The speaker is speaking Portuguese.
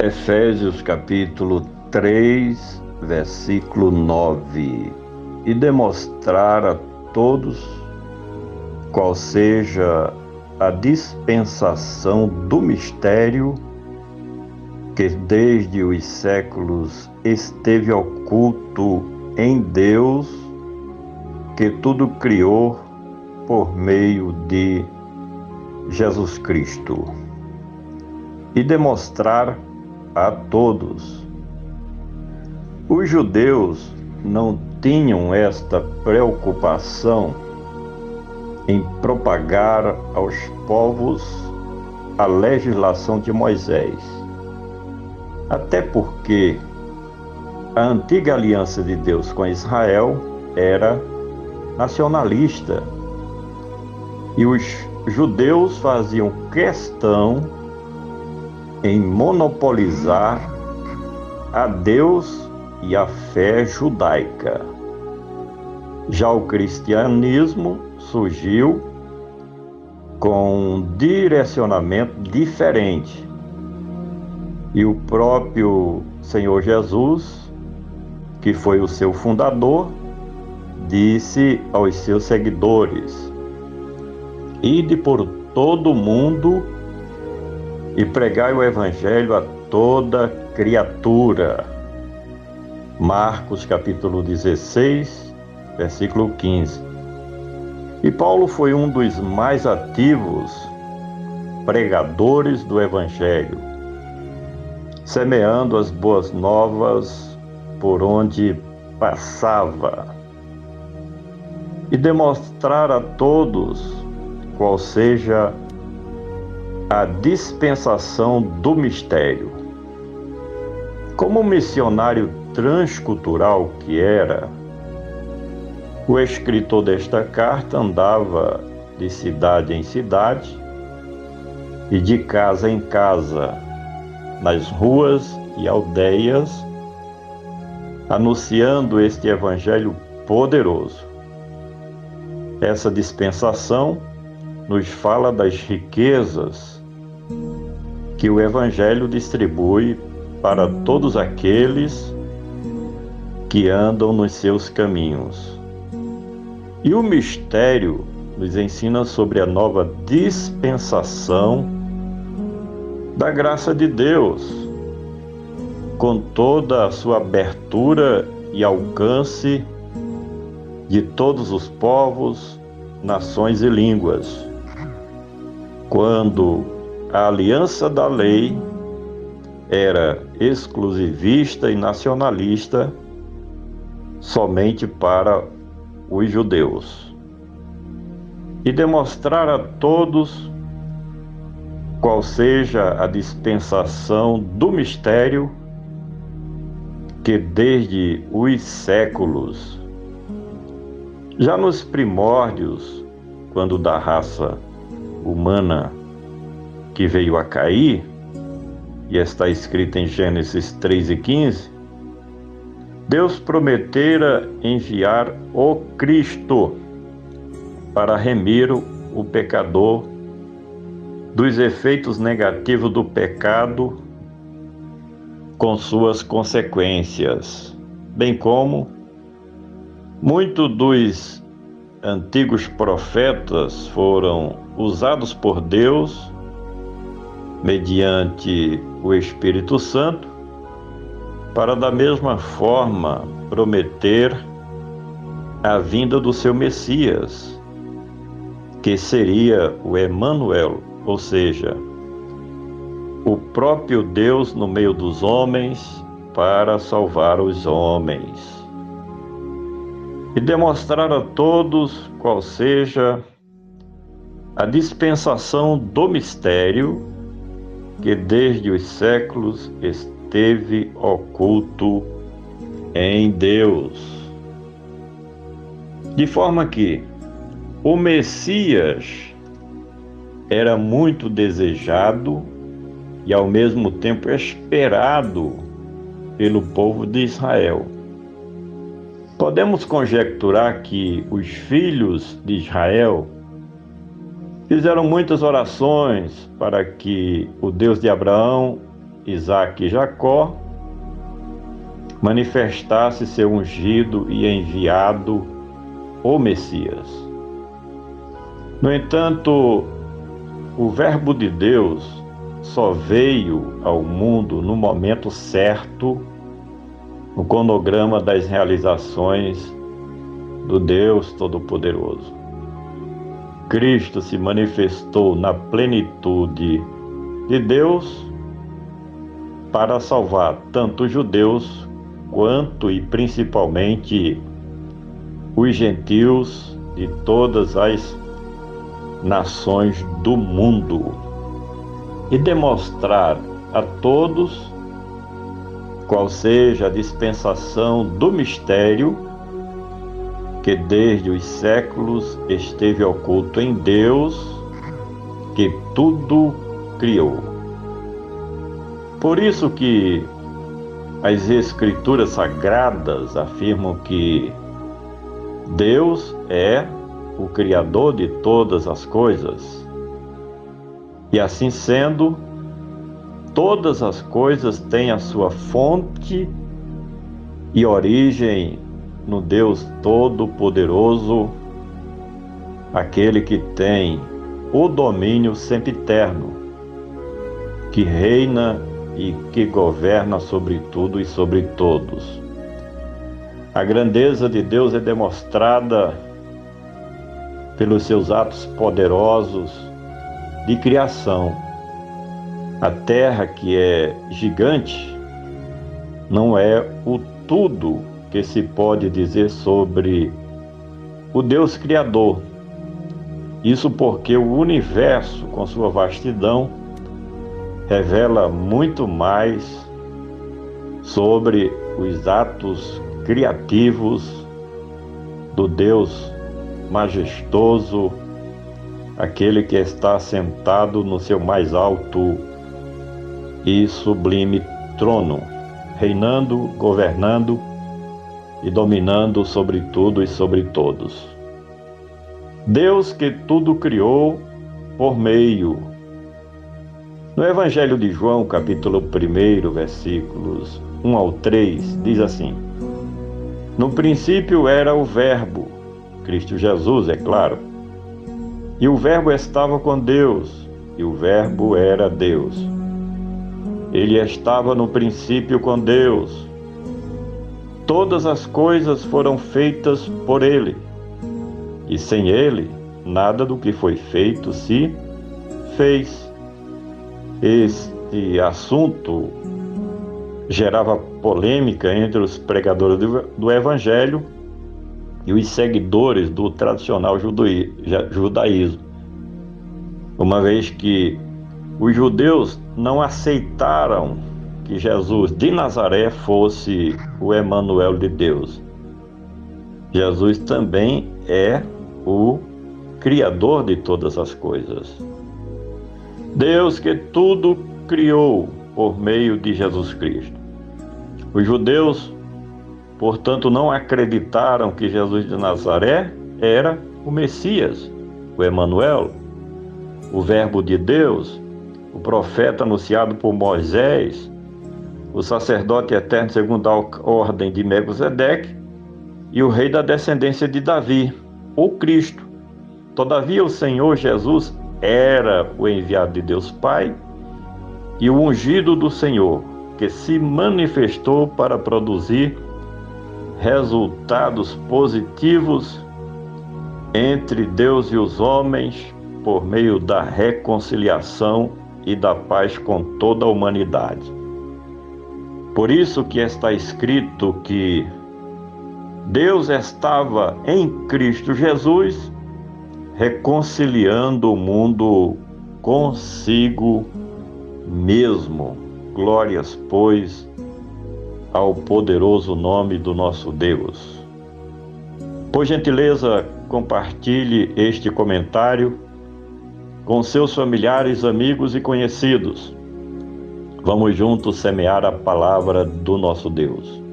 Efésios capítulo 3, versículo 9. E demonstrar a todos qual seja a dispensação do mistério que desde os séculos esteve oculto em Deus, que tudo criou por meio de Jesus Cristo. E demonstrar a todos. Os judeus não tinham esta preocupação em propagar aos povos a legislação de Moisés, até porque a antiga aliança de Deus com Israel era nacionalista e os judeus faziam questão em monopolizar a Deus e a fé judaica. Já o cristianismo surgiu com um direcionamento diferente. E o próprio Senhor Jesus, que foi o seu fundador, disse aos seus seguidores: ide por todo o mundo e pregai o evangelho a toda criatura. Marcos capítulo 16, versículo 15. E Paulo foi um dos mais ativos pregadores do evangelho, semeando as boas novas por onde passava, e demonstrar a todos qual seja a dispensação do mistério. Como missionário transcultural que era, o escritor desta carta andava de cidade em cidade e de casa em casa, nas ruas e aldeias, anunciando este evangelho poderoso. Essa dispensação nos fala das riquezas que o evangelho distribui para todos aqueles que andam nos seus caminhos. E o mistério nos ensina sobre a nova dispensação da graça de Deus, com toda a sua abertura e alcance de todos os povos, nações e línguas. Quando a aliança da lei era exclusivista e nacionalista somente para os judeus. E demonstrar a todos qual seja a dispensação do mistério que desde os séculos, já nos primórdios, quando da raça humana que veio a cair, e está escrito em Gênesis 3:15, Deus prometera enviar o Cristo para remir o pecador dos efeitos negativos do pecado com suas consequências, bem como muitos dos antigos profetas foram usados por Deus mediante o Espírito Santo para da mesma forma prometer a vinda do seu Messias, que seria o Emanuel, ou seja, o próprio Deus no meio dos homens para salvar os homens. E demonstrar a todos qual seja a dispensação do mistério que desde os séculos esteve oculto em Deus. De forma que o Messias era muito desejado e ao mesmo tempo esperado pelo povo de Israel. Podemos conjecturar que os filhos de Israel fizeram muitas orações para que o Deus de Abraão, Isaque e Jacó, manifestasse seu ungido e enviado, o Messias. No entanto, o Verbo de Deus só veio ao mundo no momento certo, no cronograma das realizações do Deus Todo-Poderoso. Cristo se manifestou na plenitude de Deus para salvar tanto os judeus quanto e principalmente os gentios de todas as nações do mundo e demonstrar a todos qual seja a dispensação do mistério que desde os séculos esteve oculto em Deus, que tudo criou. Por isso que as Escrituras Sagradas afirmam que Deus é o Criador de todas as coisas. E assim sendo, todas as coisas têm a sua fonte e origem no Deus Todo-Poderoso, aquele que tem o domínio sempiterno, que reina e que governa sobre tudo e sobre todos. A grandeza de Deus é demonstrada pelos seus atos poderosos de criação. A terra, que é gigante, não é o tudo que se pode dizer sobre o Deus Criador. Isso porque o universo, com sua vastidão, revela muito mais sobre os atos criativos do Deus majestoso, aquele que está sentado no seu mais alto e sublime trono, reinando, governando e dominando sobre tudo e sobre todos. Deus que tudo criou por meio. No Evangelho de João, capítulo 1, versículos 1 ao 3, diz assim: No princípio era o Verbo, Cristo Jesus, é claro, e o Verbo estava com Deus, e o Verbo era Deus. Ele estava no princípio com Deus. Todas as coisas foram feitas por Ele, e sem Ele, nada do que foi feito se fez. Este assunto gerava polêmica entre os pregadores do Evangelho e os seguidores do tradicional judaísmo, uma vez que os judeus não aceitaram que Jesus de Nazaré fosse o Emanuel de Deus. Jesus também é o Criador de todas as coisas. Deus que tudo criou por meio de Jesus Cristo. Os judeus, portanto, não acreditaram que Jesus de Nazaré era o Messias, o Emanuel, o Verbo de Deus, o profeta anunciado por Moisés, o sacerdote eterno segundo a ordem de Melquisedeque e o rei da descendência de Davi, o Cristo. Todavia, o Senhor Jesus era o enviado de Deus Pai e o ungido do Senhor, que se manifestou para produzir resultados positivos entre Deus e os homens por meio da reconciliação e da paz com toda a humanidade. Por isso que está escrito que Deus estava em Cristo Jesus reconciliando o mundo consigo mesmo. Glórias, pois, ao poderoso nome do nosso Deus. Por gentileza, compartilhe este comentário com seus familiares, amigos e conhecidos. Vamos juntos semear a palavra do nosso Deus.